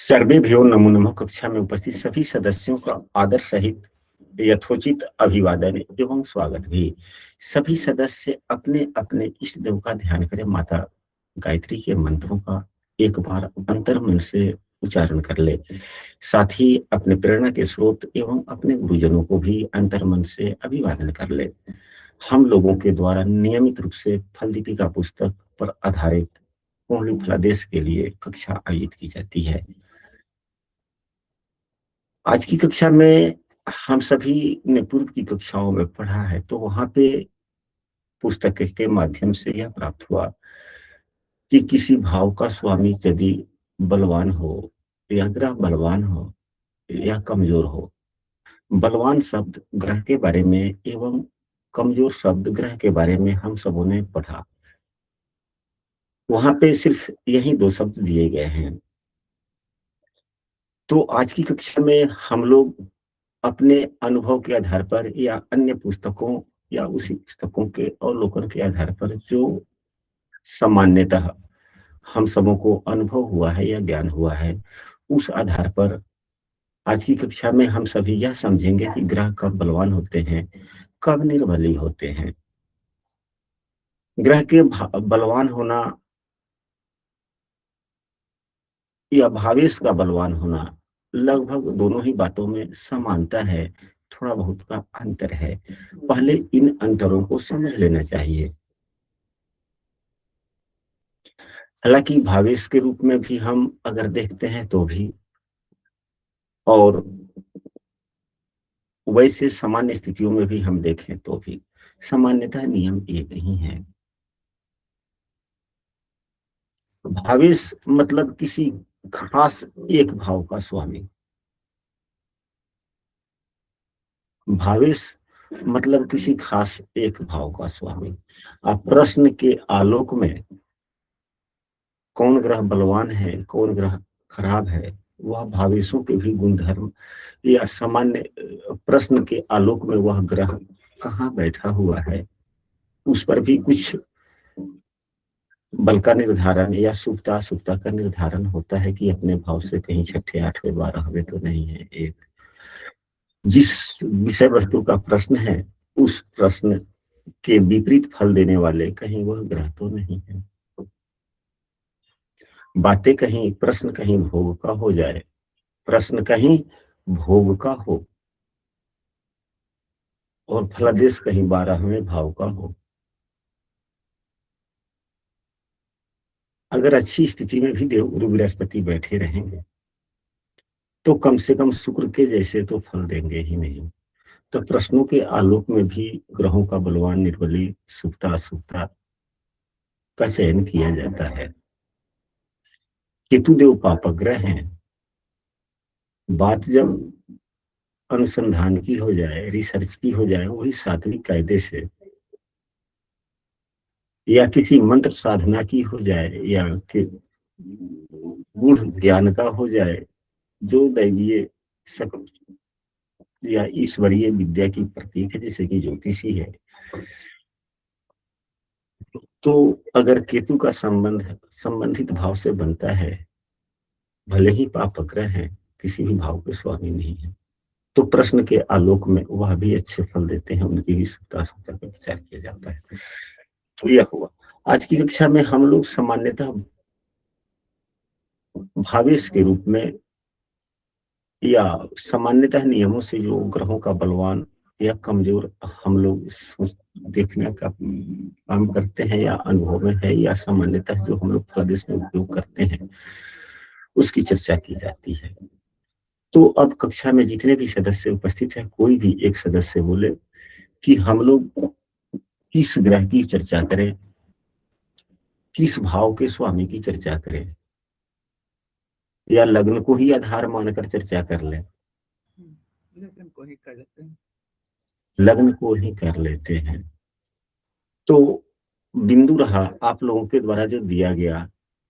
सर्वेभ्यो नमो नमः। कक्षा में उपस्थित सभी सदस्यों का आदर सहित यथोचित अभिवादन एवं स्वागत भी। सभी सदस्य अपने अपने इष्ट देव का ध्यान करें। माता गायत्री के मंत्रों का एक बार अंतर मन से उच्चारण कर ले। साथ ही अपने प्रेरणा के स्रोत एवं अपने गुरुजनों को भी अंतर मन से अभिवादन कर ले। हम लोगों के द्वारा नियमित रूप से फल दीपिका पुस्तक पर आधारित कुंडली फलादेश के लिए कक्षा आयोजित की जाती है। आज की कक्षा में हम सभी ने पूर्व की कक्षाओं में पढ़ा है, तो वहां पे पुस्तक के माध्यम से यह प्राप्त हुआ कि किसी भाव का स्वामी यदि बलवान हो या ग्रह बलवान हो या कमजोर हो। बलवान शब्द ग्रह के बारे में एवं कमजोर शब्द ग्रह के बारे में हम सबों ने पढ़ा। वहां पे सिर्फ यही दो शब्द दिए गए हैं। तो आज की कक्षा में हम लोग अपने अनुभव के आधार पर या अन्य पुस्तकों या उसी पुस्तकों के अवलोकन के आधार पर जो सामान्यतः हम सबों को अनुभव हुआ है या ज्ञान हुआ है, उस आधार पर आज की कक्षा में हम सभी यह समझेंगे कि ग्रह कब बलवान होते हैं, कब निर्बली होते हैं। ग्रह के बलवान होना या भावेश का बलवान होना लगभग दोनों ही बातों में समानता है, थोड़ा बहुत का अंतर है। पहले इन अंतरों को समझ लेना चाहिए। हालांकि भावेश के रूप में भी हम अगर देखते हैं तो भी, और वैसे सामान्य स्थितियों में भी हम देखें तो भी सामान्यतः नियम एक ही है। भावेश मतलब किसी खास एक भाव का स्वामी। भावेश मतलब किसी खास एक भाव का स्वामी। आप प्रश्न के आलोक में कौन ग्रह बलवान है, कौन ग्रह खराब है, वह भावेशों के भी गुणधर्म या सामान्य प्रश्न के आलोक में वह ग्रह कहाँ बैठा हुआ है, उस पर भी कुछ बल का निर्धारण या शुभता अशुभता का निर्धारण होता है कि अपने भाव से कहीं छठे आठवें बारहवें तो नहीं है। एक जिस विषय वस्तु का प्रश्न है, उस प्रश्न के विपरीत फल देने वाले कहीं वह ग्रह तो नहीं है। बातें कहीं प्रश्न कहीं भोग का हो जाए, प्रश्न कहीं भोग का हो और फलादेश कहीं 12वें भाव का हो। अगर अच्छी स्थिति में भी देव गुरु बृहस्पति बैठे रहेंगे तो कम से कम शुक्र के जैसे तो फल देंगे ही नहीं। तो प्रश्नों के आलोक में भी ग्रहों का बलवान निर्बली शुभता अशुभता का चयन किया जाता है। केतु देव पापक ग्रह हैं। बात जब अनुसंधान की हो जाए, रिसर्च की हो जाए, वही सात्विक कायदे से या किसी मंत्र साधना की हो जाए या कि गूढ़ ज्ञान का हो जाए, जो दैवीय शक या ईश्वरीय विद्या की प्रतीक है, जैसे कि ज्योतिषी है, तो अगर केतु का संबंध संबंधित भाव से बनता है, भले ही पाप ग्रह है, किसी भी भाव के स्वामी नहीं है, तो प्रश्न के आलोक में वह भी अच्छे फल देते हैं, उनकी भी सुता सुता का विचार किया जाता है। तो यह हुआ। आज की कक्षा में हम लोग सामान्यतः भावेश के रूप में या सामान्यतः नियमों से जो ग्रहों का बलवान या कमजोर हम लोग देखने का काम करते हैं या अनुभव में है, या सामान्यतः जो हम लोग फलादेश में उपयोग करते हैं, उसकी चर्चा की जाती है। तो अब कक्षा में जितने भी सदस्य उपस्थित हैं, कोई भी एक सदस्य बोले कि हम लोग किस ग्रह की चर्चा करें, किस भाव के स्वामी की चर्चा करें, या लग्न को ही आधार मानकर चर्चा कर लें। लग्न को ही कर लेते हैं। लग्न को ही कर लेते हैं। तो बिंदु रहा आप लोगों के द्वारा जो दिया गया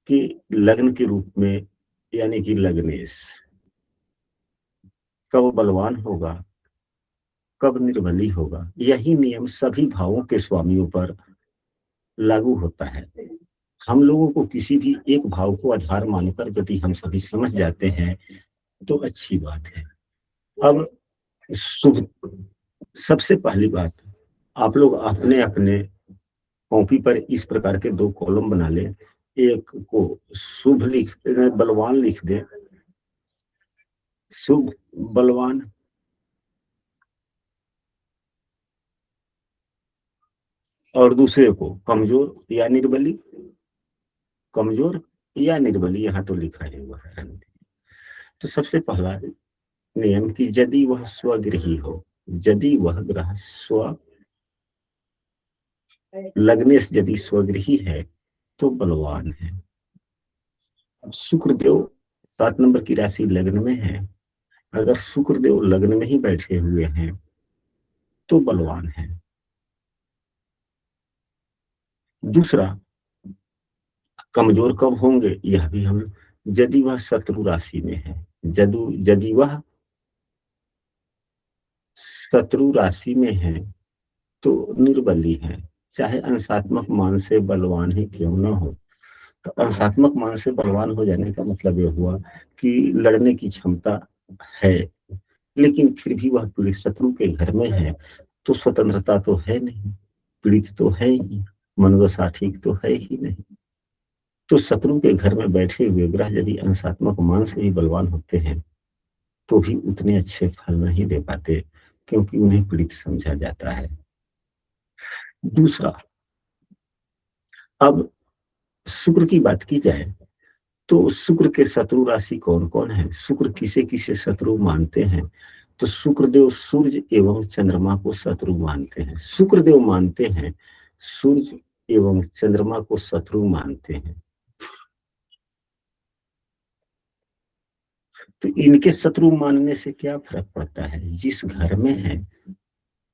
कि लग्न के रूप में, यानी कि लग्नेश कब बलवान होगा, कब निर्बली होगा, यही नियम सभी भावों के स्वामियों पर लागू होता है। हम लोगों को किसी भी एक भाव को आधार मानकर यदि हम सभी समझ जाते हैं तो अच्छी बात है। अब शुभ, सबसे पहली बात, आप लोग अपने अपने कॉपी पर इस प्रकार के 2 कॉलम बना लें। एक को शुभ लिख, बलवान लिख दें, शुभ बलवान, और दूसरे को कमजोर या निर्बली, कमजोर या निर्बली, यहाँ तो लिखा है वह है। तो सबसे पहला नियम कि यदि वह स्वगृही हो, यदि वह ग्रह स्व लगने से यदि स्वगृही है तो बलवान है। शुक्रदेव 7 नंबर की राशि लग्न में है, अगर शुक्रदेव लग्न में ही बैठे हुए हैं तो बलवान है। दूसरा, कमजोर कब होंगे यह भी हम, यदि वह शत्रु राशि में है, यदि वह शत्रु राशि में है तो निर्बली है, चाहे अंशात्मक मान से बलवान ही क्यों ना हो। तो अंशात्मक मान से बलवान हो जाने का मतलब यह हुआ कि लड़ने की क्षमता है, लेकिन फिर भी वह पीड़ित शत्रु के घर में है तो स्वतंत्रता तो है नहीं, पीड़ित तो है ही, मनोदशा ठीक तो है ही नहीं। तो शत्रु के घर में बैठे हुए ग्रह यदि अंशात्मक मान से ही बलवान होते हैं तो भी उतने अच्छे फल नहीं दे पाते, क्योंकि उन्हें पीड़ित समझा जाता है। दूसरा, अब शुक्र की बात की जाए तो शुक्र के शत्रु राशि कौन कौन है, शुक्र किसे किसे शत्रु मानते हैं। तो शुक्रदेव सूर्य एवं चंद्रमा को शत्रु मानते हैं, शुक्रदेव मानते हैं सूर्य एवं चंद्रमा को शत्रु मानते हैं। तो इनके शत्रु मानने से क्या फर्क पड़ता है, जिस घर में है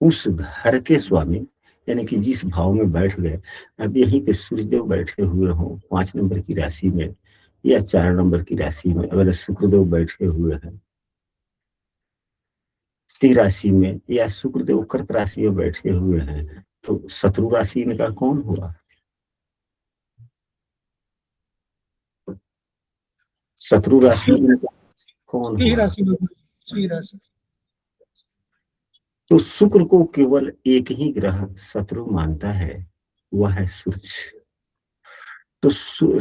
उस घर के स्वामी, यानी कि जिस भाव में बैठ गए। अब यहीं पे सूर्यदेव बैठे हुए हो 5 नंबर की राशि में या 4 नंबर की राशि में, अगर शुक्रदेव बैठे हुए हैं सिंह राशि में या शुक्रदेव कर्क राशि में बैठे हुए हैं, तो शत्रु राशि इनका कौन हुआ, शत्रु राशि इनका कौन सिंह हुआ। राशि में, सिंह राशि। तो शुक्र को केवल एक ही ग्रह शत्रु मानता है, वह है सूर्य। तो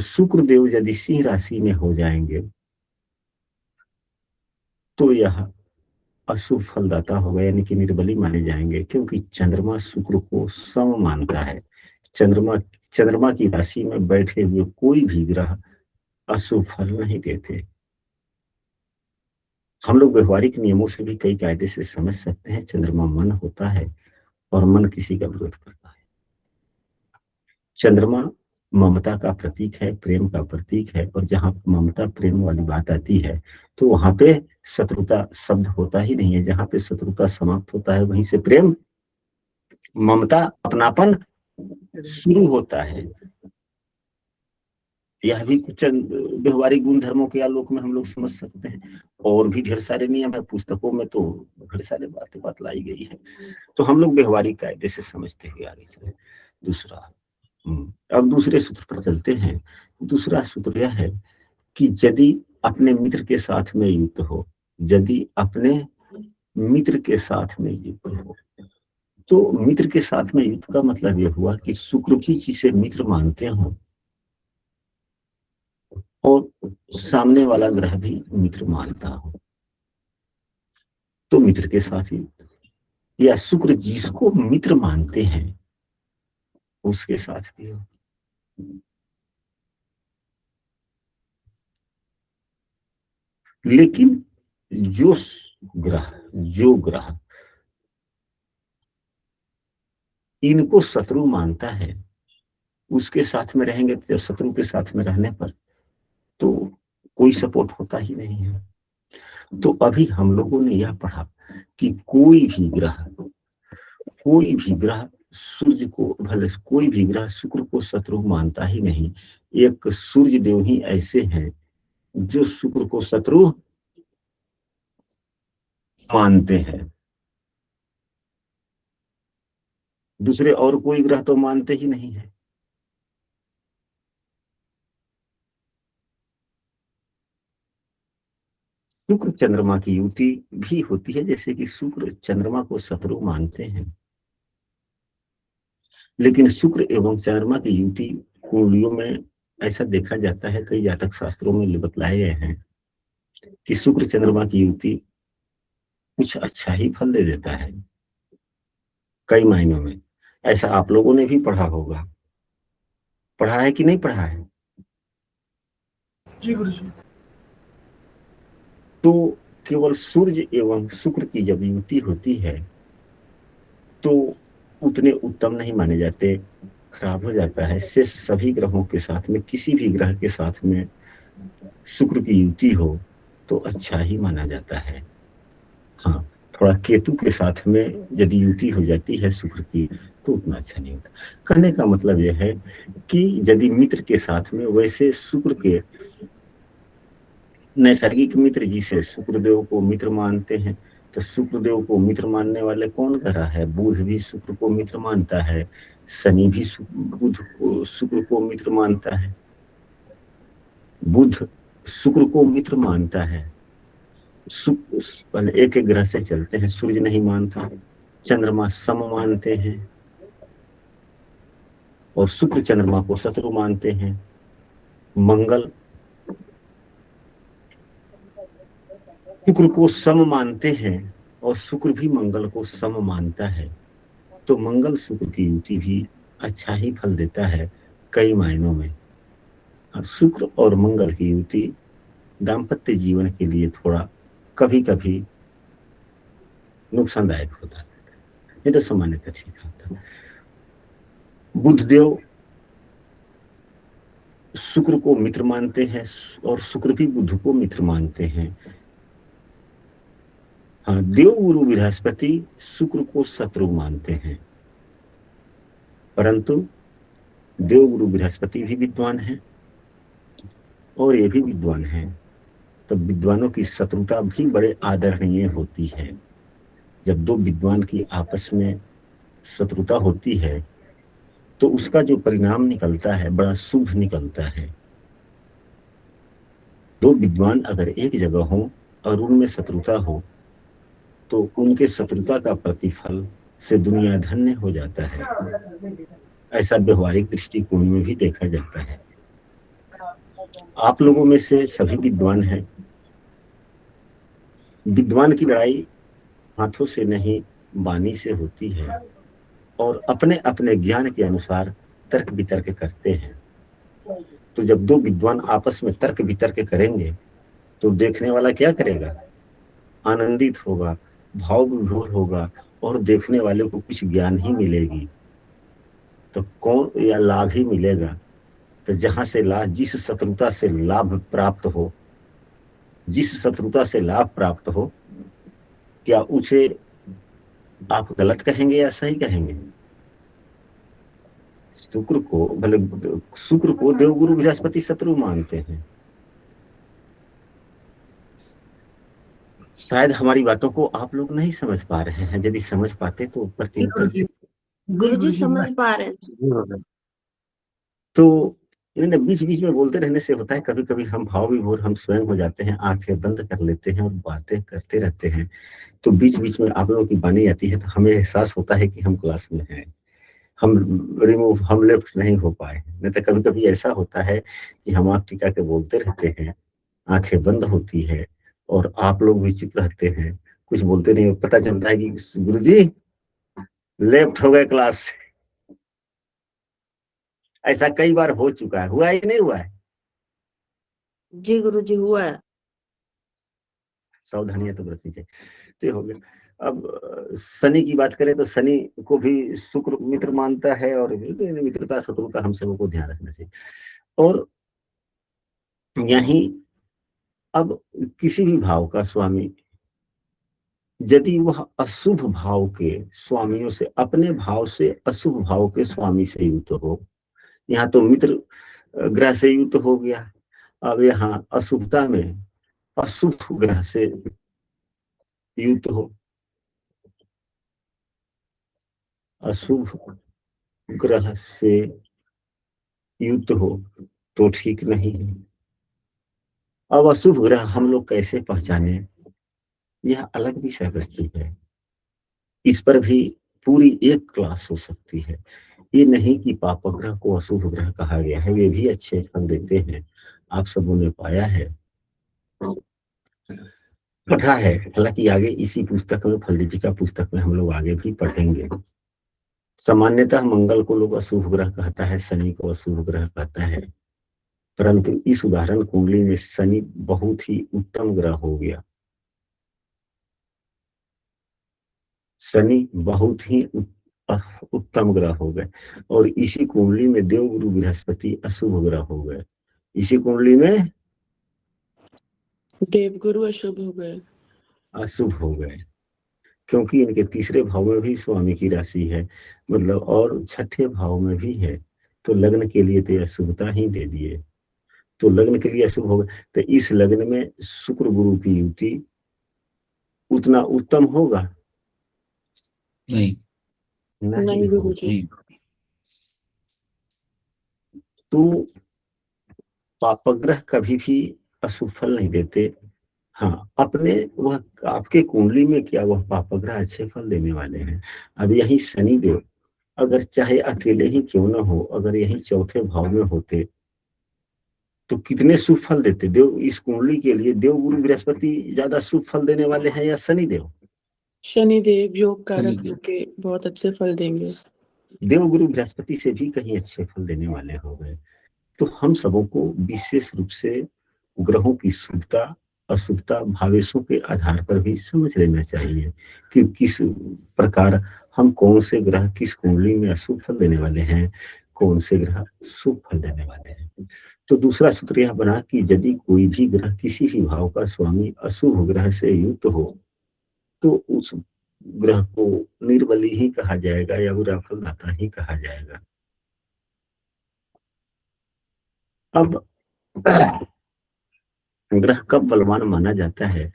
शुक्रदेव यदि सिंह राशि में हो जाएंगे तो यह अशुभ फलदाता होगा, यानी कि निर्बली माने जाएंगे, क्योंकि चंद्रमा शुक्र को सम मानता है। चंद्रमा चंद्रमा की राशि में बैठे हुए कोई भी ग्रह अशुभ फल नहीं देते। हम लोग व्यवहारिक नियमों से भी कई कायदे से समझ सकते हैं, चंद्रमा मन होता है और मन किसी का विरोध करता है। चंद्रमा ममता का प्रतीक है, प्रेम का प्रतीक है, और जहां ममता प्रेम वाली बात आती है तो वहां पे शत्रुता शब्द होता ही नहीं है। जहां पे शत्रुता समाप्त होता है वहीं से प्रेम, ममता, अपनापन शुरू होता है। यह भी कुछ व्यवहारिक गुण धर्मों के आलोक में हम लोग समझ सकते हैं। और भी ढेर सारे नियम है, पुस्तकों में तो ढेर सारे बातें बतलाई गई है, तो हम लोग व्यवहारिक कायदे से समझते हुए आगे चले। दूसरा, अब दूसरे सूत्र पर चलते हैं। दूसरा सूत्र यह है कि यदि अपने मित्र के साथ में युक्त हो, यदि अपने मित्र के साथ में युक्त हो, तो मित्र के साथ में युक्त का मतलब यह हुआ कि शुक्र भी जिसे मित्र मानते हो और सामने वाला ग्रह भी मित्र मानता हो, तो मित्र के साथ युक्त, या शुक्र जिसको मित्र मानते हैं उसके साथ भी हो। लेकिन जो ग्रह इनको शत्रु मानता है उसके साथ में रहेंगे, तो शत्रु के साथ में रहने पर तो कोई सपोर्ट होता ही नहीं है। तो अभी हम लोगों ने यह पढ़ा कि कोई भी ग्रह सूर्य को, भले कोई भी ग्रह शुक्र को शत्रु मानता ही नहीं। एक सूर्य देव ही ऐसे हैं जो शुक्र को शत्रु मानते हैं, दूसरे और कोई ग्रह तो मानते ही नहीं है। शुक्र चंद्रमा की युति भी होती है, जैसे कि शुक्र चंद्रमा को शत्रु मानते हैं, लेकिन शुक्र एवं चंद्रमा की युति कुंडलियों में ऐसा देखा जाता है, कई जातक शास्त्रों में बतलाए गए हैं कि शुक्र चंद्रमा की युति कुछ अच्छा ही फल दे देता है कई मायनों में। ऐसा आप लोगों ने भी पढ़ा होगा, पढ़ा है कि नहीं पढ़ा है? जी गुरु जी। तो केवल सूर्य एवं शुक्र की जब युति होती है तो उतने उत्तम नहीं माने जाते, खराब हो जाता है। शेष सभी ग्रहों के साथ में, किसी भी ग्रह के साथ में शुक्र की युति हो तो अच्छा ही माना जाता है। हाँ, थोड़ा केतु के साथ में यदि युति हो जाती है शुक्र की तो उतना अच्छा नहीं होता। कहने का मतलब यह है कि यदि मित्र के साथ में, वैसे शुक्र के नैसर्गिक मित्र जिसे शुक्रदेव को मित्र मानते हैं, तो शुक्रदेव को मित्र मानने वाले कौन ग्रह है? बुध भी शुक्र को मित्र मानता है, शनि भी बुध को शुक्र को मित्र मानता है, बुध शुक्र को मित्र मानता है। पहले एक एक ग्रह से चलते हैं। सूर्य नहीं मानता, चंद्रमा सम मानते हैं और शुक्र चंद्रमा को शत्रु मानते हैं। मंगल शुक्र को सम मानते हैं और शुक्र भी मंगल को सम मानता है। तो मंगल शुक्र की युति भी अच्छा ही फल देता है कई मायनों में। शुक्र और मंगल की युति दाम्पत्य जीवन के लिए थोड़ा कभी कभी नुकसानदायक होता है, ये तो सामान्यतः ठीक होता है। बुधदेव शुक्र को मित्र मानते हैं और शुक्र भी बुध को मित्र मानते हैं। हाँ, देव गुरु बृहस्पति शुक्र को शत्रु मानते हैं, परंतु देव गुरु बृहस्पति भी विद्वान है और ये भी विद्वान है, तो विद्वानों की शत्रुता भी बड़े आदरणीय होती है। जब दो विद्वान की आपस में शत्रुता होती है तो उसका जो परिणाम निकलता है बड़ा शुभ निकलता है। दो विद्वान अगर एक जगह हो और उनमें शत्रुता हो तो उनके शत्रुता का प्रतिफल से दुनिया धन्य हो जाता है। ऐसा व्यवहारिक दृष्टिकोण में भी देखा जाता है। आप लोगों में से सभी विद्वान हैं। विद्वान की लड़ाई हाथों से नहीं, वाणी से होती है और अपने अपने ज्ञान के अनुसार तर्क वितर्क करते हैं। तो जब दो विद्वान आपस में तर्क वितर्क करेंगे तो देखने वाला क्या करेगा? आनंदित होगा, भाव विभोर होगा और देखने वाले को कुछ ज्ञान ही मिलेगी। तो कौन या लाभ ही मिलेगा। तो जहां से लाभ, जिस शत्रुता से लाभ प्राप्त हो, जिस शत्रुता से लाभ प्राप्त हो, क्या उसे आप गलत कहेंगे या सही कहेंगे? शुक्र को भले, शुक्र को देवगुरु बृहस्पति शत्रु मानते हैं। शायद हमारी बातों को आप लोग नहीं समझ पा रहे हैं, यदि समझ पाते तो प्रत्युत्तर। गुरुजी समझ पा रहे हैं। तो बीच बीच में बोलते रहने से होता है, कभी कभी हम भाव विभोर हम स्वयं हो जाते हैं, आंखें बंद कर लेते हैं और बातें करते रहते हैं। तो बीच बीच में आप लोगों की वाणी आती है तो हमें एहसास होता है कि हम क्लास में हैं, हम लेफ्ट नहीं हो पाए। नहीं तो कभी कभी ऐसा होता है कि हम आप टिका के बोलते रहते हैं, आंखें बंद होती है और आप लोग भी चुप रहते हैं, कुछ बोलते नहीं। पता चलता है कि गुरुजी लेफ्ट हो गए क्लास से। ऐसा कई बार हो चुका है, हुआ है कि नहीं हुआ है? जी गुरुजी हुआ है। सावधानियां तो बरतनी चाहिए। तो ये हो गया। अब शनि की बात करें तो शनि को भी शुक्र मित्र मानता है और मित्रता शत्रुता हम सबको ध्यान रखना चाहिए। और यही, अब किसी भी भाव का स्वामी यदि वह अशुभ भाव के स्वामियों से, अपने भाव से अशुभ भाव के स्वामी से युक्त हो, यहाँ तो मित्र ग्रह से युक्त हो गया, अब यहाँ अशुभता में अशुभ ग्रह से युक्त हो, अशुभ ग्रह से युक्त हो तो ठीक नहीं है। अब अशुभ ग्रह हम लोग कैसे पहचाने, यह अलग विषय वस्तु है। इस पर भी पूरी एक क्लास हो सकती है। ये नहीं कि पाप ग्रह को अशुभ ग्रह कहा गया है, वे भी अच्छे फल देते हैं, आप सबों ने पाया है, पढ़ा है। हालांकि आगे इसी पुस्तक में, फल दीपिका पुस्तक में हम लोग आगे भी पढ़ेंगे। सामान्यतः मंगल को लोग अशुभ ग्रह कहता है, शनि को अशुभ ग्रह कहता है, परंतु इस उदाहरण कुंडली में शनि बहुत ही उत्तम ग्रह हो गया। शनि बहुत ही उत्तम ग्रह हो गए, और इसी कुंडली में देवगुरु बृहस्पति अशुभ ग्रह हो गए। इसी कुंडली में देवगुरु अशुभ हो गए, अशुभ हो गए, क्योंकि इनके तीसरे भाव में भी स्वामी की राशि है, मतलब, और छठे भाव में भी है, तो लग्न के लिए तो अशुभता ही दे दिए। तो लग्न के लिए अशुभ हो गए, तो इस लग्न में शुक्र गुरु की युति उतना उत्तम होगा? नहीं नहीं होगा। गुरु जी। नहीं तो पापग्रह कभी भी अशुभ फल नहीं देते। हाँ, अपने वह आपके कुंडली में क्या वह पापग्रह अच्छे फल देने वाले हैं? अब यही शनिदेव अगर चाहे अकेले ही क्यों न हो, अगर यही चौथे भाव में होते तो कितने शुभ फल देते। देव इस कुंडली के लिए देवगुरु बृहस्पति ज्यादा शुभ फल देने वाले हैं या शनिदेव? शनिदेव योग कारक शनिदेव। होके बहुत अच्छे फल देंगे। देवगुरु बृहस्पति से भी कहीं अच्छे फल देने वाले हो गए। तो हम सबों को विशेष रूप से ग्रहों की शुभता अशुभता भावेशों के आधार पर भी समझ लेना चाहिए कि किस प्रकार हम कौन से ग्रह किस कुंडली में अशुभ फल देने वाले हैं, कौन से ग्रह शुभ फल देने वाले हैं। तो दूसरा सूत्र यह बना कि यदि कोई भी ग्रह किसी भी भाव का स्वामी अशुभ ग्रह से युक्त हो तो उस ग्रह को निर्बली ही कहा जाएगा या बुरा फलदाता ही कहा जाएगा। अब ग्रह कब बलवान माना जाता है?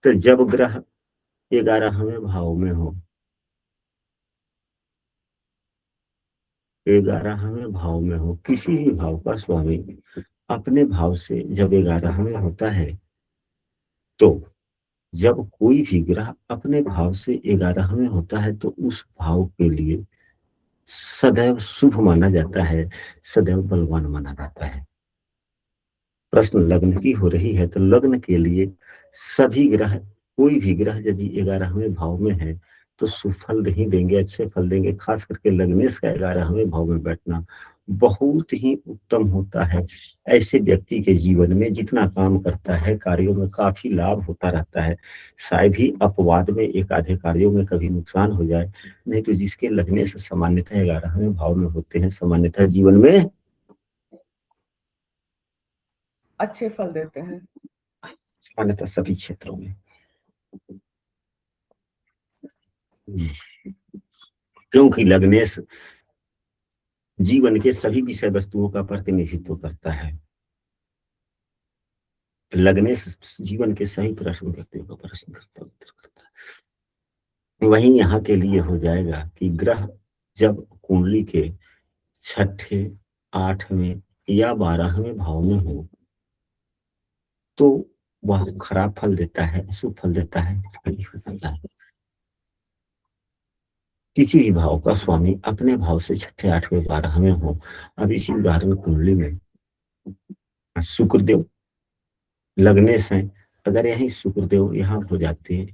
तो जब ग्रह 11वें भाव में हो। 11वें भाव में हो, किसी भी भाव का स्वामी अपने भाव से जब 11वें होता है, तो जब कोई भी ग्रह अपने भाव से 11वें होता है तो उस भाव के लिए सदैव शुभ माना जाता है, सदैव बलवान माना जाता है। प्रश्न लग्न की हो रही है तो लग्न के लिए सभी ग्रह, कोई भी ग्रह यदि 11वें भाव में है तो सुफल ही देंगे, अच्छे फल देंगे। खास करके लग्नेश का 11वें भाव में बैठना बहुत ही उत्तम होता है। ऐसे व्यक्ति के जीवन में जितना काम करता है कार्यों में काफी लाभ होता रहता है। शायद ही अपवाद में एक आधे कार्यों में कभी नुकसान हो जाए, नहीं तो जिसके लग्नेश सामान्यतः 11वें भाव में होते हैं सामान्यतः जीवन में अच्छे फल देते हैं, सामान्यतः सभी क्षेत्रों में। क्योंकि लग्नेश जीवन के सभी विषय वस्तुओं का प्रतिनिधित्व करता है। लग्नेश जीवन के सभी प्रश्न व्यक्तियों का प्रश्न करता है। वहीं यहाँ के लिए हो जाएगा कि ग्रह जब कुंडली के छठे 8वें या 12वें भाव में हो तो वह खराब फल देता है, शुभ फल देता है, नहीं हो सकता है। किसी भी भाव का स्वामी अपने भाव से छठे 8वें 12वें हो। अब इसी उदाहरण कुंडली में शुक्रदेव लग्नेश हैं, अगर यही शुक्रदेव यहाँ हो जाते,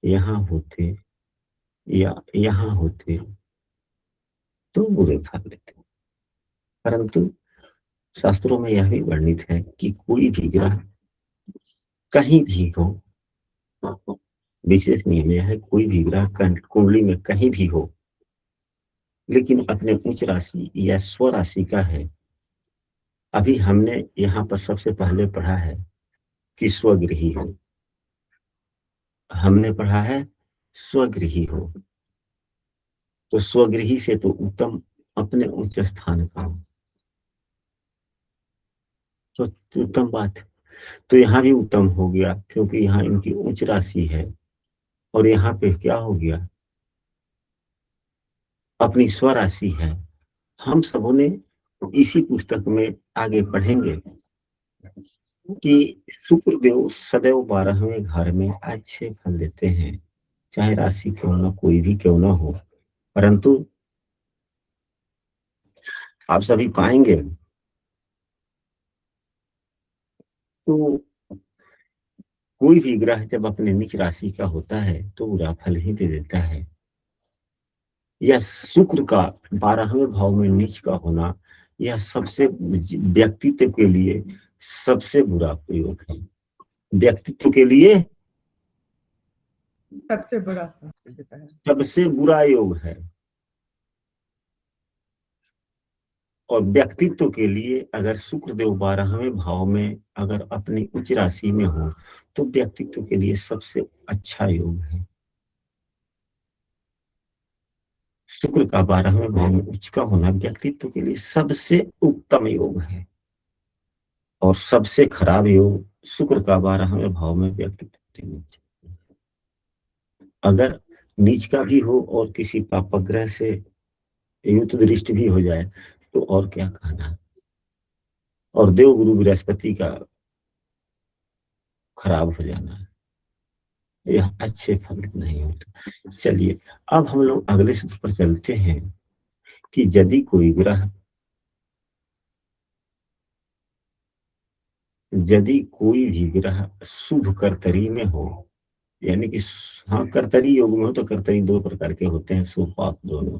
यहाँ होते या यहाँ होते तो बुरे फल देते। परंतु शास्त्रों में यह भी वर्णित है कि कोई भी ग्रह कहीं भी हो, विशेष नियम यह है, कोई भी ग्रह कुंडली में कहीं भी हो लेकिन अपने उच्च राशि या स्व राशि का है। अभी हमने यहाँ पर सबसे पहले पढ़ा है कि स्वगृही हो, हमने पढ़ा है स्वगृही हो, तो स्वगृही से तो उत्तम अपने उच्च स्थान का हो, तो उत्तम बात। तो यहाँ भी उत्तम हो गया क्योंकि यहाँ इनकी उच्च राशि है, और यहाँ पे क्या हो गया, अपनी स्वराशि है। हम सबों ने इसी पुस्तक में आगे पढ़ेंगे कि शुक्र देव सदैव 12वें घर में अच्छे फल देते हैं, चाहे राशि क्यों ना कोई भी क्यों ना हो। परंतु आप सभी पाएंगे तो कोई भी ग्रह जब अपने नीच राशि का होता है तो बुरा फल ही दे देता है। यह शुक्र का 12वें भाव में नीच का होना, यह सबसे व्यक्तित्व के लिए सबसे बुरा प्रयोग है। व्यक्तित्व के लिए सबसे बड़ा फल देता है। सबसे बुरा योग है। और व्यक्तित्व के लिए अगर शुक्र देव 12वें भाव में अगर अपनी उच्च राशि में हो तो व्यक्तित्व के लिए सबसे अच्छा योग है। शुक्र का 12वें भाव में उच्च का होना व्यक्तित्व के लिए सबसे उत्तम योग है। और सबसे खराब योग शुक्र का 12वें भाव में व्यक्तित्व के नीच। अगर नीच का भी हो और किसी पापग्रह से युक्त दृष्टि भी हो जाए तो और क्या कहना। और देव गुरु बृहस्पति का खराब हो जाना, यह अच्छे फल नहीं होते। चलिए अब हम लोग अगले सूत्र पर चलते हैं कि यदि कोई ग्रह यदि कोई भी ग्रह शुभ कर्तरी में हो, यानी कि हाँ कर्तरी योग में हो, तो कर्तरी दो प्रकार के होते हैं, शुभ पाप दोनों।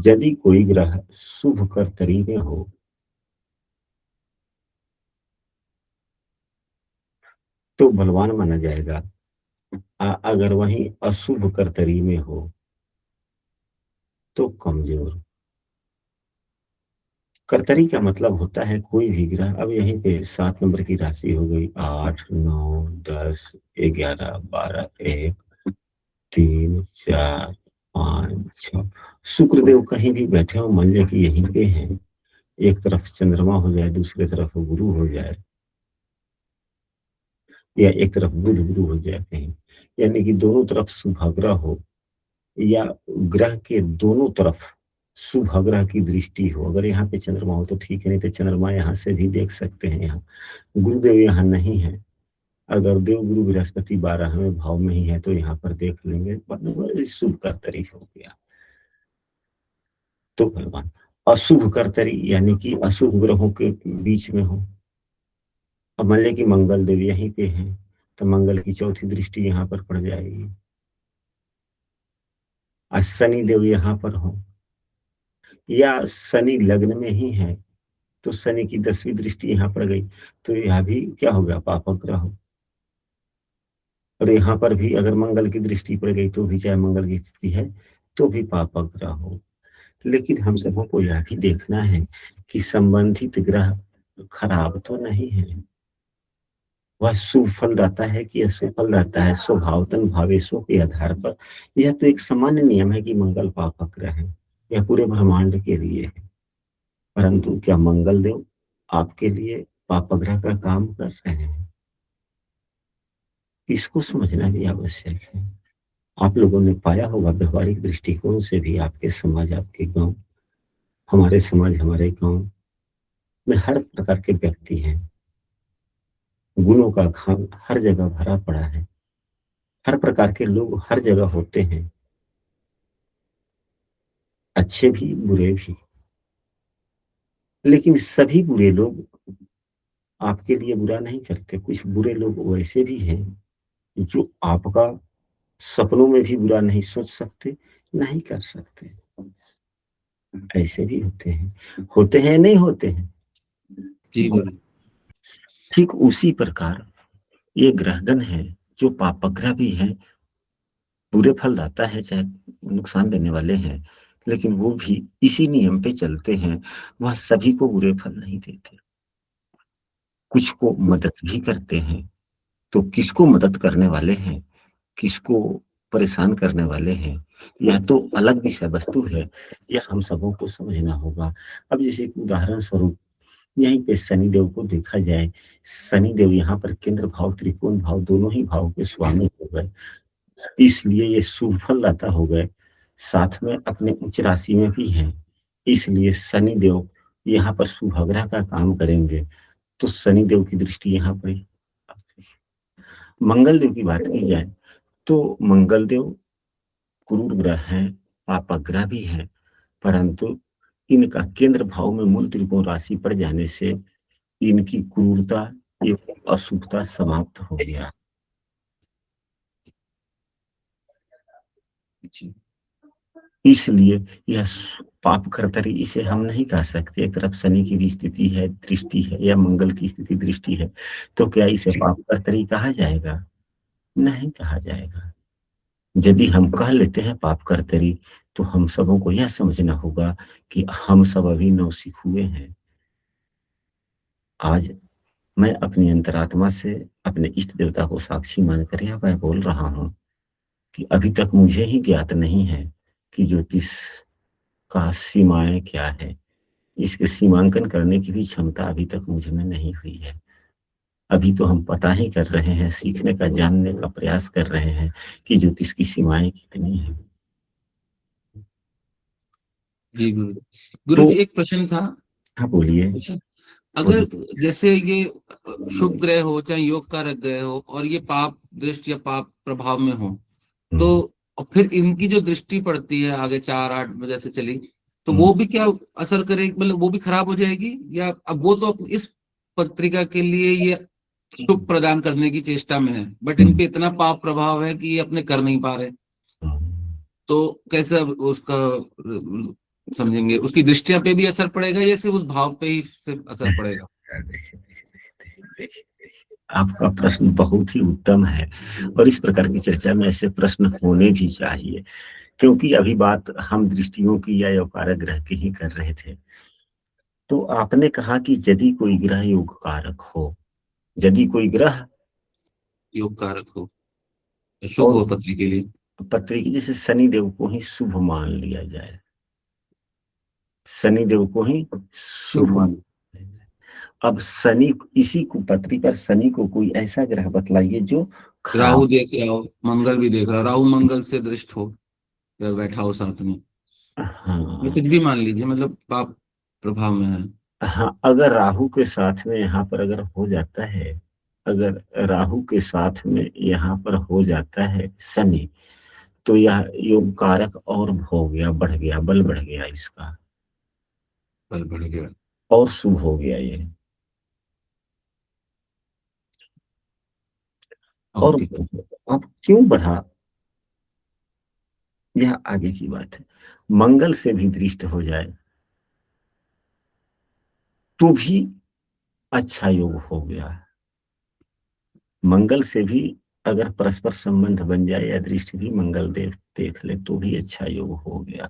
यदि कोई ग्रह शुभ कर्तरी में हो तो बलवान माना जाएगा। अगर वहीं अशुभ कर्तरी में हो तो कमजोर। कर्तरी का मतलब होता है कोई भी ग्रह। अब यहीं पे 7 नंबर की राशि हो गई, 8, 9, 10, 11, 12, 1, 3, 4, 5, 6। शुक्रदेव कहीं भी बैठे हो, मान लिया कि यहीं पे हैं, एक तरफ चंद्रमा हो जाए, दूसरी तरफ गुरु हो जाए, या एक तरफ बुध गुरु हो जाए कहीं, यानी कि दोनों तरफ शुभाग्रह हो, या ग्रह के दोनों तरफ शुभाग्रह की दृष्टि हो। अगर यहाँ पे चंद्रमा हो तो ठीक है, नहीं तो चंद्रमा यहाँ से भी देख सकते हैं। यहाँ गुरुदेव यहाँ नहीं है, अगर देव गुरु बृहस्पति 12वें भाव में ही है तो यहाँ पर देख लेंगे, शुभ कर्तरी हो गया। तो भगवान अशुभ कर्तरी यानी कि अशुभ ग्रहों के बीच में हो। अब मान लिया कि मंगल देव यहीं पे हैं तो मंगल की चौथी दृष्टि यहाँ पर पड़ जाएगी। आज शनि देव यहाँ पर हो, या शनि लग्न में ही है तो शनि की 10वीं दृष्टि यहाँ पड़ गई, तो यह भी क्या हो गया, पापग्रह हो। और यहाँ पर भी अगर मंगल की दृष्टि पड़ गई तो भी, चाहे मंगल की स्थिति है तो भी पापग्रह हो। लेकिन हम सबों को यह भी देखना है कि संबंधित ग्रह खराब तो नहीं है, वह सुफलदाता है कि असुफलदाता है। स्वभावतन भावेशों के आधार पर यह तो एक सामान्य नियम है कि मंगल पापक ग्रह है, यह पूरे ब्रह्मांड के लिए है। परंतु क्या मंगल देव आपके लिए पापग्रह का काम कर रहे हैं, इसको समझना भी आवश्यक है। आप लोगों ने पाया होगा व्यवहारिक दृष्टिकोण से भी, आपके समाज, आपके गांव, हमारे समाज, हमारे गांव में हर प्रकार के व्यक्ति हैं। गुणों का खान हर जगह भरा पड़ा है, हर प्रकार के लोग हर जगह होते हैं, अच्छे भी बुरे भी। लेकिन सभी बुरे लोग आपके लिए बुरा नहीं करते। कुछ बुरे लोग वैसे भी हैं जो आपका सपनों में भी बुरा नहीं सोच सकते, नहीं कर सकते। ऐसे भी होते हैं नहीं होते हैं। जी गुरु। ठीक उसी प्रकार ये ग्रहगण है जो पापग्रह भी है, बुरे फल दाता है, चाहे नुकसान देने वाले हैं, लेकिन वो भी इसी नियम पे चलते हैं। वह सभी को बुरे फल नहीं देते, कुछ को मदद भी करते हैं। तो किसको मदद करने वाले हैं, किसको परेशान करने वाले हैं, यह तो अलग विषय वस्तु है, यह हम सबों को समझना होगा। अब जैसे उदाहरण स्वरूप यहीं पे शनिदेव को देखा जाए, शनिदेव यहाँ पर केंद्र भाव, त्रिकोण भाव, दोनों ही भाव के स्वामी हो गए, इसलिए ये शुभ फलदाता हो गए। साथ में अपने उच्च राशि में भी हैं, इसलिए शनिदेव यहाँ पर शुभग्रह का काम करेंगे तो शनिदेव की दृष्टि यहाँ पड़ी। मंगल देव की बात की जाए तो मंगल देव क्रूर ग्रह है, पापग्रह भी है, परंतु इनका केंद्र भाव में मूल त्रिकोण राशि पड़ जाने से इनकी क्रूरता एवं अशुभता समाप्त हो गया। जी। इसलिए यह पाप कर्तरी इसे हम नहीं कह सकते। एक तरफ शनि की भी स्थिति है, दृष्टि है, या मंगल की स्थिति दृष्टि है, तो क्या इसे पाप कर्तरी कहा जाएगा? नहीं कहा जाएगा। यदि हम कह लेते हैं पाप कर्तरी तो हम सबों को यह समझना होगा कि हम सब अभी नौसिख हुए हैं। आज मैं अपनी अंतरात्मा से अपने इष्ट देवता को साक्षी मानकर यह मैं बोल रहा हूं कि अभी तक मुझे ही ज्ञात नहीं है कि ज्योतिष का सीमाएं क्या है। इसके सीमांकन करने की भी क्षमता अभी तक मुझ में नहीं हुई है। अभी तो हम पता ही कर रहे हैं, सीखने का, जानने का प्रयास कर रहे हैं कि ज्योतिष की सीमाएं कितनी हैं। जी गुरु जी, एक प्रश्न था। हाँ बोलिए। अगर जैसे ये शुभ ग्रह हो चाहे योग कारक ग्रह हो और ये पाप दृष्टि या पाप प्रभाव में हो, तो फिर इनकी जो दृष्टि पड़ती है आगे 4-8 बजे से चली, तो वो भी क्या असर करेगी? मतलब वो भी खराब हो जाएगी? या अब वो तो इस पत्रिका के लिए ये शुभ प्रदान करने की चेष्टा में है, बट इन पे इतना पाप प्रभाव है कि ये अपने कर नहीं पा रहे, तो कैसे उसका समझेंगे? उसकी दृष्टिया पे भी असर पड़ेगा या सिर्फ उस भाव पे ही सिर्फ असर पड़ेगा? आपका प्रश्न बहुत ही उत्तम है और इस प्रकार की चर्चा में ऐसे प्रश्न होने भी चाहिए, क्योंकि अभी बात हम दृष्टियों की या योगकारक ग्रह की ही कर रहे थे। तो आपने कहा कि यदि कोई ग्रह योग कारक हो, यदि कोई ग्रह योग कारक हो, शुभ हो पत्री के लिए, पत्री की, जैसे शनिदेव को ही शुभ मान लिया जाए, शनिदेव को ही शुभ मान। अब शनि, इसी को पत्री पर शनि को कोई ऐसा ग्रह बतलाइए जो राहु देख रहा हो, मंगल भी देख रहा हो, राहु मंगल से दृष्ट हो या बैठा हो साथ में, हाँ, कुछ भी मान लीजिए, मतलब पाप प्रभाव में है। हाँ, अगर राहु के साथ में यहाँ पर अगर हो जाता है, अगर राहु के साथ में यहाँ पर हो जाता है शनि, तो यह योग कारक और हो गया, बढ़ गया, बल बढ़ गया, इसका बल बढ़ गया और शुभ हो गया ये। और अब क्यों बढ़ा, यह आगे की बात है। मंगल से भी दृष्ट हो जाए तो भी अच्छा योग हो गया। मंगल से भी अगर परस्पर संबंध बन जाए या दृष्टि भी मंगल देख ले तो भी अच्छा योग हो गया।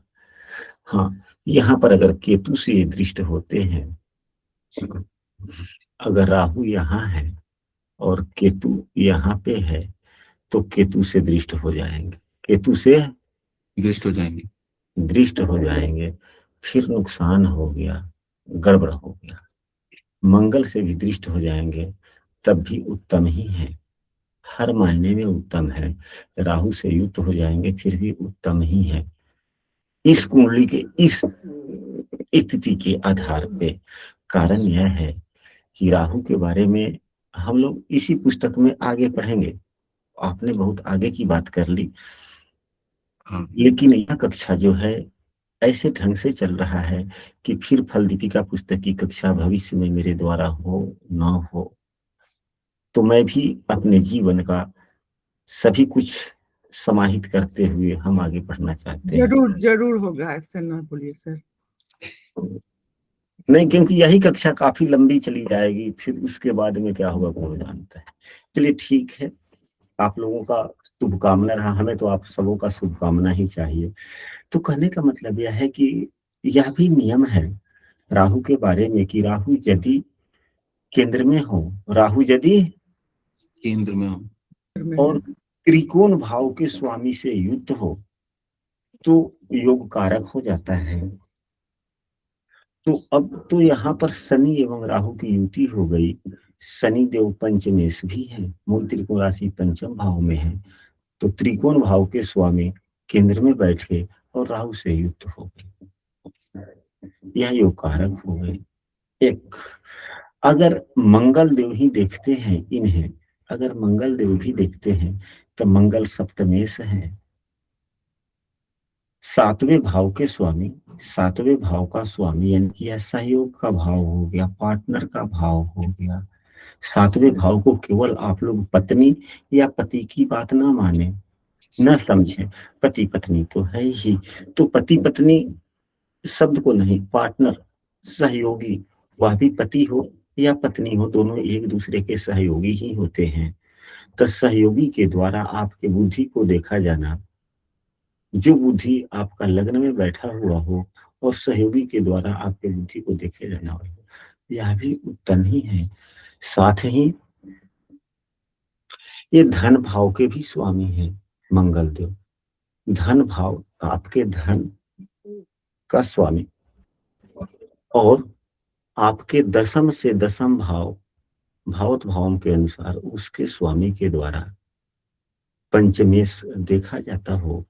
हाँ, यहाँ पर अगर केतु से दृष्ट होते हैं, अगर राहु यहाँ है और केतु यहाँ पे है, तो केतु से दृष्ट हो जाएंगे, केतु से दृष्ट हो जाएंगे, दृष्ट हो जाएंगे, फिर नुकसान हो गया, गड़बड़ हो गया। मंगल से भी दृष्ट हो जाएंगे तब भी उत्तम ही है, हर मायने में उत्तम है। राहु से युक्त हो जाएंगे फिर भी उत्तम ही है। इस कुंडली के इस स्थिति के आधार पे कारण यह है कि राहु के बारे में हम लोग इसी पुस्तक में आगे पढ़ेंगे। आपने बहुत आगे की बात कर ली, लेकिन यह कक्षा जो है ऐसे ढंग से चल रहा है कि फिर फल दीपिका पुस्तक की कक्षा भविष्य में मेरे द्वारा हो ना हो, तो मैं भी अपने जीवन का सभी कुछ समाहित करते हुए हम आगे बढ़ना चाहते हैं। जरूर जरूर होगा, ऐसा ना बोलिए सर। नहीं, क्योंकि यही कक्षा काफी लंबी चली जाएगी, फिर उसके बाद में क्या होगा कौन जानता है। चलिए ठीक है, आप लोगों का शुभकामना रहा, हमें तो आप सबों का शुभकामना ही चाहिए। तो कहने का मतलब यह है कि यह भी नियम है राहु के बारे में कि राहु यदि केंद्र में हो, राहु यदि केंद्र में हो और त्रिकोण भाव के स्वामी से युक्त हो तो योग कारक हो जाता है। तो अब तो यहाँ पर शनि एवं राहु की युति हो गई। शनि देव पंचमेश भी है, मूल त्रिकोण राशि पंचम भाव में है, तो त्रिकोण भाव के स्वामी केंद्र में बैठे और राहु से युक्त हो गए। यह योग कारक हो गए। एक अगर मंगल देव ही देखते हैं इन्हें, अगर मंगल देव भी देखते हैं तो मंगल सप्तमेश है, सातवें भाव के स्वामी, सातवें भाव का स्वामी, यानी कि यह सहयोग का भाव हो गया, पार्टनर का भाव हो गया। सातवें भाव को केवल आप लोग पत्नी या पति की बात ना माने, न समझे। पति पत्नी तो है ही, तो पति पत्नी शब्द को नहीं, पार्टनर, सहयोगी, वह भी पति हो या पत्नी हो, दोनों एक दूसरे के सहयोगी ही होते हैं। तो सहयोगी के द्वारा आपके बुद्धि को देखा जाना, जो बुद्धि आपका लग्न में बैठा हुआ हो और सहयोगी के द्वारा आपके बुद्धि को देखे जाना हो, यह भी उत्तम ही है। साथ ही ये धन भाव के भी स्वामी हैं मंगल देव, धन भाव आपके धन का स्वामी, और आपके दशम से दशम भाव भावत भाव के अनुसार उसके स्वामी के द्वारा पंचमेश देखा जाता हो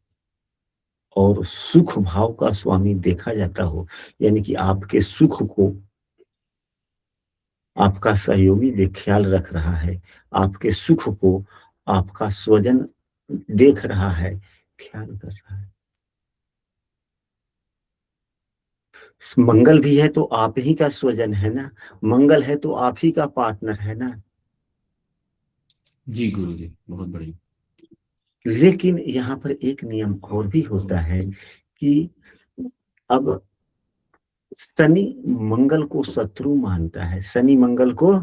और सुख भाव का स्वामी देखा जाता हो, यानी कि आपके सुख को आपका सहयोगी ख्याल रख रहा है, आपके सुख को आपका स्वजन देख रहा है, ख्याल कर रहा है। मंगल भी है तो आप ही का स्वजन है ना, मंगल है तो आप ही का पार्टनर है ना। जी गुरुजी, बहुत बढ़िया। लेकिन यहाँ पर एक नियम और भी होता है कि अब शनि मंगल को शत्रु मानता है, शनि मंगल को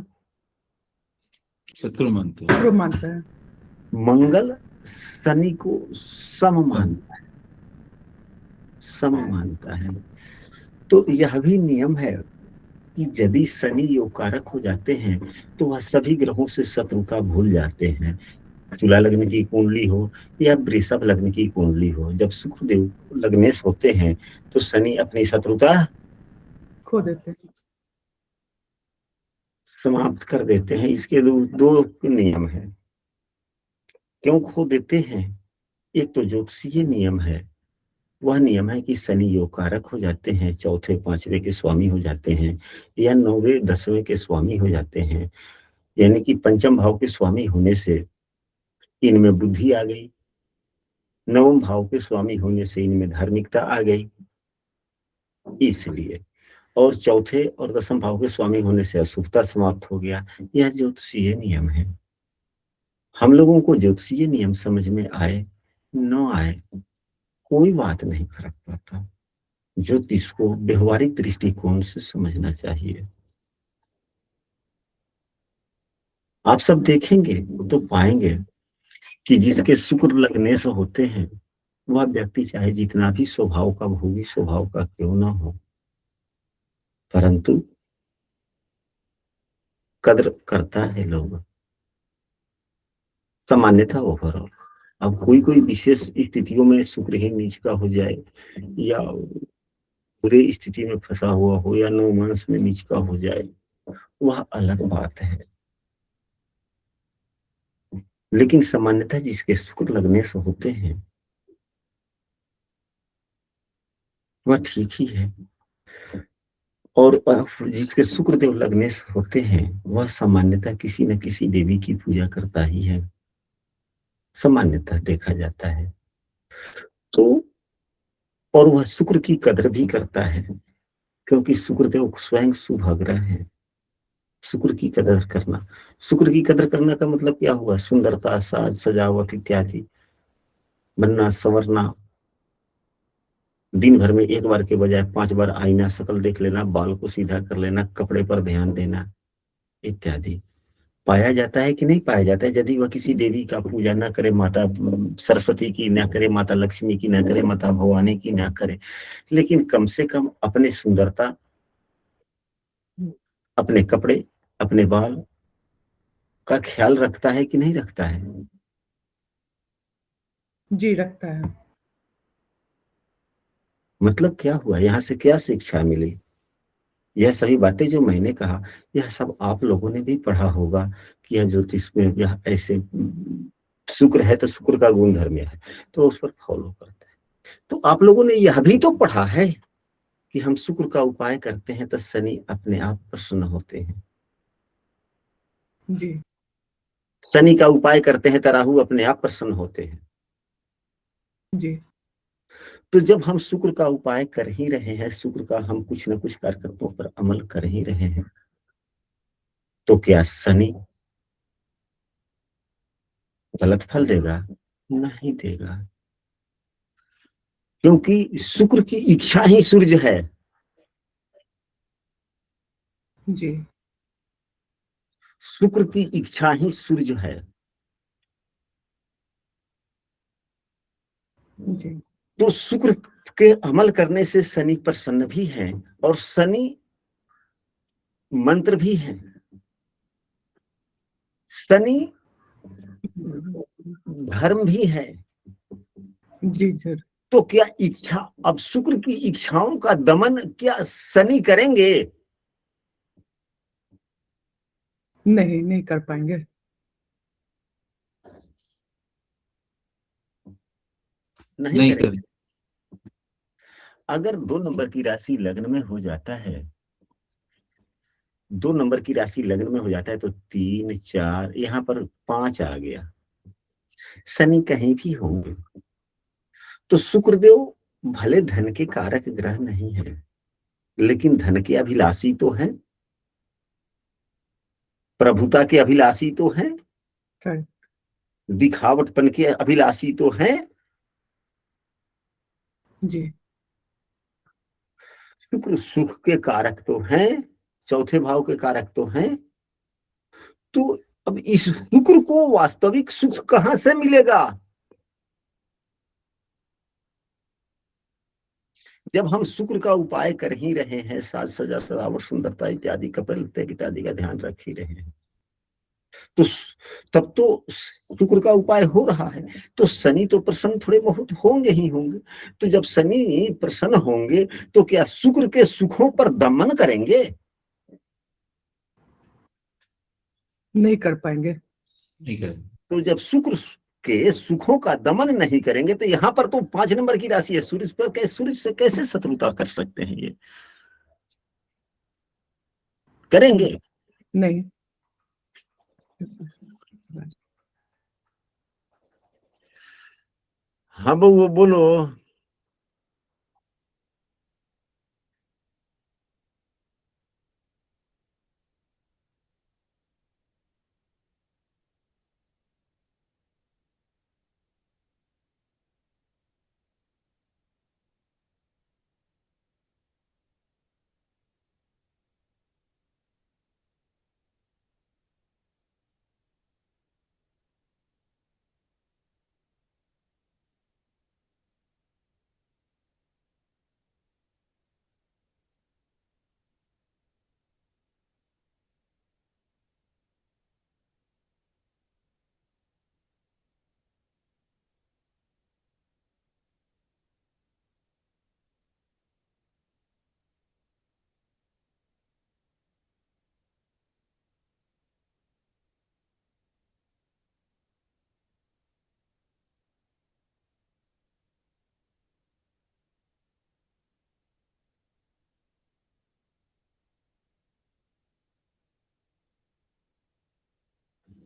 शत्रु मानते हैं, शुरू मानता है, मंगल शनि को सम मानता है, सम मानता है। तो यह भी नियम है कि यदि शनि योग कारक हो जाते हैं तो वह सभी ग्रहों से शत्रुता भूल जाते हैं। तुला लग्न की कुंडली हो या वृषभ लग्न की कुंडली हो, जब शुक्रदेव लग्नेश होते हैं तो शनि अपनी शत्रुता खो देते हैं। समाप्त कर देते हैं। इसके दो नियम हैं। क्यों खो देते हैं? एक तो ज्योतिषीय नियम है, वह नियम है कि शनि योग कारक हो जाते हैं, चौथे पांचवे के स्वामी हो जाते हैं, या नौवें दसवें के स्वामी हो जाते हैं, यानी कि पंचम भाव के स्वामी होने से इनमें बुद्धि आ गई, नवम भाव के स्वामी होने से इनमें धार्मिकता आ गई, इसलिए, और चौथे और दसम भाव के स्वामी होने से अशुभता समाप्त हो गया। यह ज्योतिषीय नियम है। हम लोगों को ज्योतिषीय नियम समझ में आए न आए कोई बात नहीं फर्क पड़ता, ज्योतिष को व्यवहारिक दृष्टिकोण से समझना चाहिए। आप सब देखेंगे तो पाएंगे कि जिसके शुक्र लग्नेश होते हैं वह व्यक्ति चाहे जितना भी स्वभाव का भोगी स्वभाव का क्यों ना हो, परंतु कद्र करता है लोग, सामान्यतः ओवरऑल। अब कोई विशेष स्थितियों में शुक्र ही नीच का हो जाए या बुरे स्थिति में फंसा हुआ हो या नवमांस में नीच का हो जाए, वह अलग बात है। लेकिन सामान्यतः जिसके शुक्र लगने से होते हैं वह ठीक ही है, और जिसके शुक्र देव लगने से होते हैं वह सामान्यतः किसी न किसी देवी की पूजा करता ही है, सामान्यतः देखा जाता है। तो और वह शुक्र की कदर भी करता है, क्योंकि शुक्र देव स्वयं शुभग्रह है। शुक्र की कदर करना, शुक्र की कदर करना का मतलब क्या हुआ? सुंदरता, साज सजावट इत्यादि, बनना संवरना, दिन भर में एक बार के बजाय 5 बार आईना शक्ल देख लेना, बाल को सीधा कर लेना, कपड़े पर ध्यान देना इत्यादि पाया जाता है कि नहीं पाया जाता है। यदि वह किसी देवी का पूजा ना करे, माता सरस्वती की ना करे, माता लक्ष्मी की ना करे, माता भवानी की ना करे, लेकिन कम से कम अपने सुंदरता, अपने कपड़े, अपने बाल का ख्याल रखता है कि नहीं रखता है? जी रखता है। मतलब क्या हुआ? यहाँ से क्या शिक्षा मिली? यह सभी बातें जो मैंने कहा यह सब आप लोगों ने भी पढ़ा होगा कि यह ज्योतिष में यह ऐसे शुक्र है तो शुक्र का गुण धर्म है तो उस पर फॉलो करता है। तो आप लोगों ने यह भी तो पढ़ा है कि हम शुक्र का उपाय करते हैं तो शनि अपने आप प्रसन्न होते हैं, जी शनि का उपाय करते हैं तो राहु अपने आप प्रसन्न होते हैं। जी तो जब हम शुक्र का उपाय कर ही रहे हैं, शुक्र का हम कुछ न कुछ कार्यक्रमों पर अमल कर ही रहे हैं, तो क्या शनि गलत फल देगा? नहीं देगा, क्योंकि शुक्र की इच्छा ही सूर्य है। जी शुक्र की इच्छा ही सूर्य है। जी तो शुक्र के अमल करने से शनि प्रसन्न भी है, और शनि मंत्र भी है। शनि धर्म भी है। जी जरूर। तो क्या इच्छा, अब शुक्र की इच्छाओं का दमन क्या शनि करेंगे? नहीं कर पाएंगे। नहीं करेंगे। अगर 2 नंबर की राशि लग्न में हो जाता है, 2 नंबर की राशि लग्न में हो जाता है, तो 3, 4, यहाँ पर 5 आ गया, शनि कहीं भी होंगे। तो शुक्रदेव भले धन के कारक ग्रह नहीं है, लेकिन धन के अभिलाषी तो हैं, प्रभुता के अभिलाषी तो हैं, करेक्ट। दिखावटपन के अभिलाषी तो हैं। जी शुक्र सुख के कारक तो हैं, चौथे भाव के कारक तो हैं। तो अब इस शुक्र को वास्तविक सुख कहां से मिलेगा? जब हम शुक्र का उपाय कर ही रहे हैं, साज सजा सजावट सुंदरता इत्यादि कपड़े लत्ते इत्यादि का ध्यान रख ही रहे हैं, तो तब तो शुक्र का उपाय हो रहा है, तो शनि तो प्रसन्न थोड़े बहुत होंगे ही होंगे। तो जब शनि प्रसन्न होंगे, तो क्या शुक्र के सुखों पर दमन करेंगे? नहीं कर पाएंगे। तो जब शुक्र के सुखों का दमन नहीं करेंगे, तो यहाँ पर तो 5 नंबर की राशि है, सूर्य पर सूर्य से कैसे शत्रुता कर सकते हैं? ये करेंगे? नहीं। हाँ वो बोलो।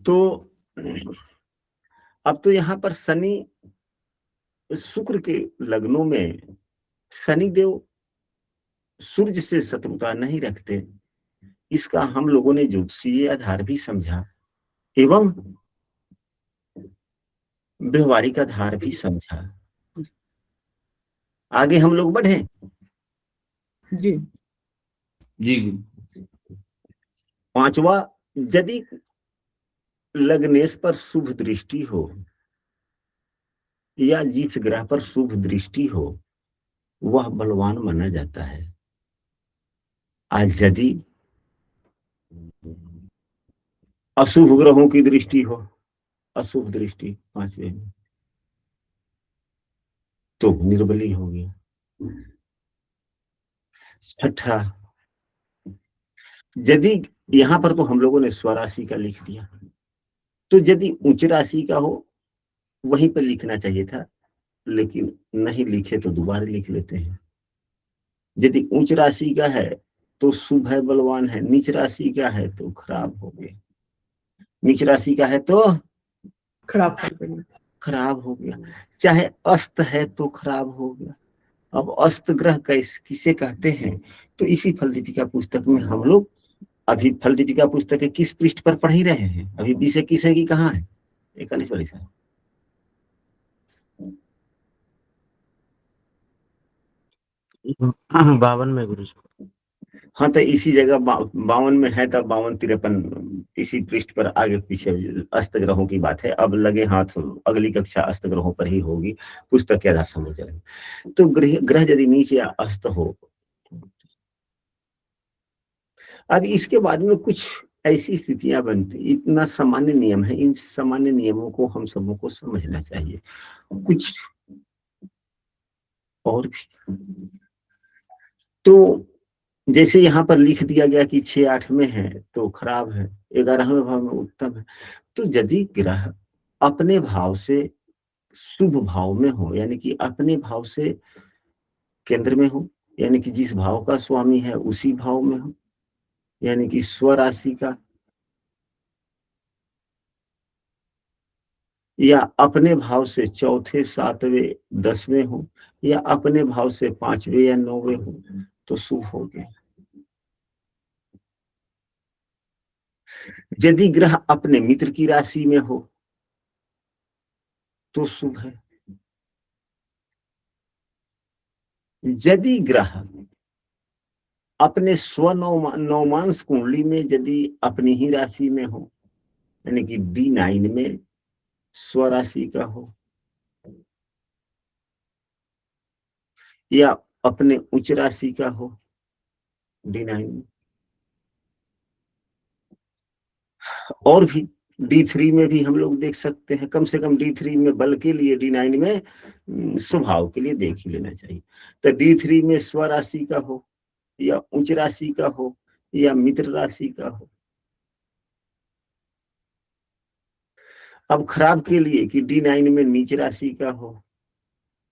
तो अब तो यहाँ पर शनि शुक्र के लग्नों में शनि देव सूर्य से शत्रुता नहीं रखते। इसका हम लोगों ने ज्योतिषीय आधार भी समझा, एवं व्यवहारिक आधार भी समझा। आगे हम लोग बढ़े। जी जी 5वां, यदि लग्नेश पर शुभ दृष्टि हो, या जिस ग्रह पर शुभ दृष्टि हो, वह बलवान माना जाता है। आज यदि अशुभ ग्रहों की दृष्टि हो, अशुभ दृष्टि 5वें में, तो निर्बली हो गया। 6ठा, यदि यहां पर तो हम लोगों ने स्वराशि का लिख दिया, तो यदि उच्च राशि का हो वहीं पर लिखना चाहिए था, लेकिन नहीं लिखे तो दोबारा लिख लेते हैं। यदि उच्च राशि का है तो शुभ है, बलवान है। नीच राशि का है तो खराब हो गया। नीच राशि का है तो खराब फल देंगे। खराब हो गया। चाहे अस्त है तो खराब हो गया। अब अस्त ग्रह किसे कहते हैं? तो इसी फल दीपिका पुस्तक में हम लोग अभी फल दीपिका पुस्तक के किस पृष्ठ पर पढ़ ही रहे हैं। अभी 20-21 है कि कहाँ है? 41 वाली साहब। 52 में गुरुजी। हाँ, तो इसी जगह 52 में है, तब 52-53 इसी पृष्ठ पर आगे पीछे अस्त ग्रहों की बात है। अब लगे हाथ अगली कक्षा अस्त ग्रहों पर ही होगी, पुस्तक के आधार समझ जाएंगे। तो ग्रह यदि नीचे या अस्त हो, अब इसके बाद में कुछ ऐसी स्थितियां बनती। इतना सामान्य नियम है, इन सामान्य नियमों को हम सबों को समझना चाहिए। कुछ और भी तो जैसे यहाँ पर लिख दिया गया कि 6-8 में है तो खराब है, 11वें भाव में उत्तम है। तो यदि ग्रह अपने भाव से शुभ भाव में हो, यानी कि अपने भाव से केंद्र में हो, यानी कि जिस भाव का स्वामी है उसी भाव में हो, यानी कि स्वराशि का, या अपने भाव से चौथे, 7वें, 10वें हो, या अपने भाव से 5वें या 9वें हो, तो शुभ हो गया। यदि ग्रह अपने मित्र की राशि में हो तो शुभ है। यदि ग्रह अपने नवमांश कुंडली में यदि अपनी ही राशि में हो, यानी कि D9 में स्वराशि का हो, या अपने उच्च राशि का हो D9 में, और भी D3 में भी हम लोग देख सकते हैं। कम से कम D3 में बल के लिए D9 में स्वभाव के लिए देख ही लेना चाहिए। तो D3 में स्वराशि का हो, या उच्च राशि का हो, या मित्र राशि का हो। अब खराब के लिए कि D9 में नीच राशि का हो,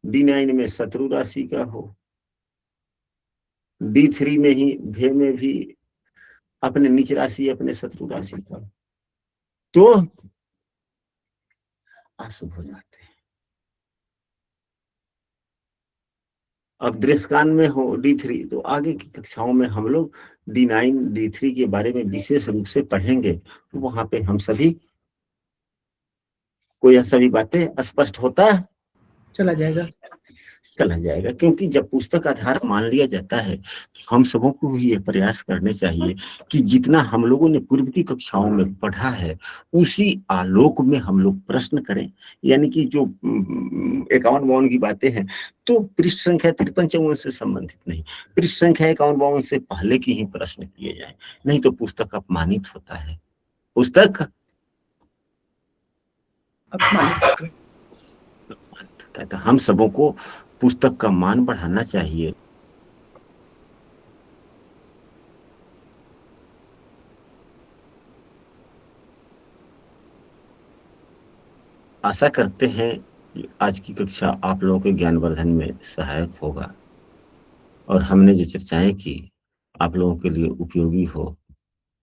D9 में शत्रु राशि का हो, D3 में ही भे में भी अपने नीच राशि, अपने शत्रु राशि का, तो अशुभ हो जाते हैं। अब दृश्यकान में हो D3, तो आगे की कक्षाओं में हम लोग D9, D3 के बारे में विशेष रूप से पढ़ेंगे। तो वहां पे हम सभी को यह सभी बातें स्पष्ट होता है, चला जाएगा। चला जाएगा। क्योंकि जब पुस्तक आधार मान लिया जाता है तो हम सबों को भी ये प्रयास करने चाहिए कि जितना हम लोगों ने पूर्व की कक्षाओं में पढ़ा है उसी आलोक में हम लोग प्रश्न करें। यानी कि जो 51-52 की बातें हैं तो पृष्ठ संख्या 53-54 से संबंधित नहीं, पृष्ठ संख्या 51-52 से पहले की ही प्रश्न किए जाए, नहीं तो पुस्तक अपमानित होता है। पुस्तक अपमानित होता है। तो हम सबों को पुस्तक का मान बढ़ाना चाहिए। आशा करते हैं कि आज की कक्षा आप लोगों के ज्ञानवर्धन में सहायक होगा और हमने जो चर्चाएं की आप लोगों के लिए उपयोगी हो।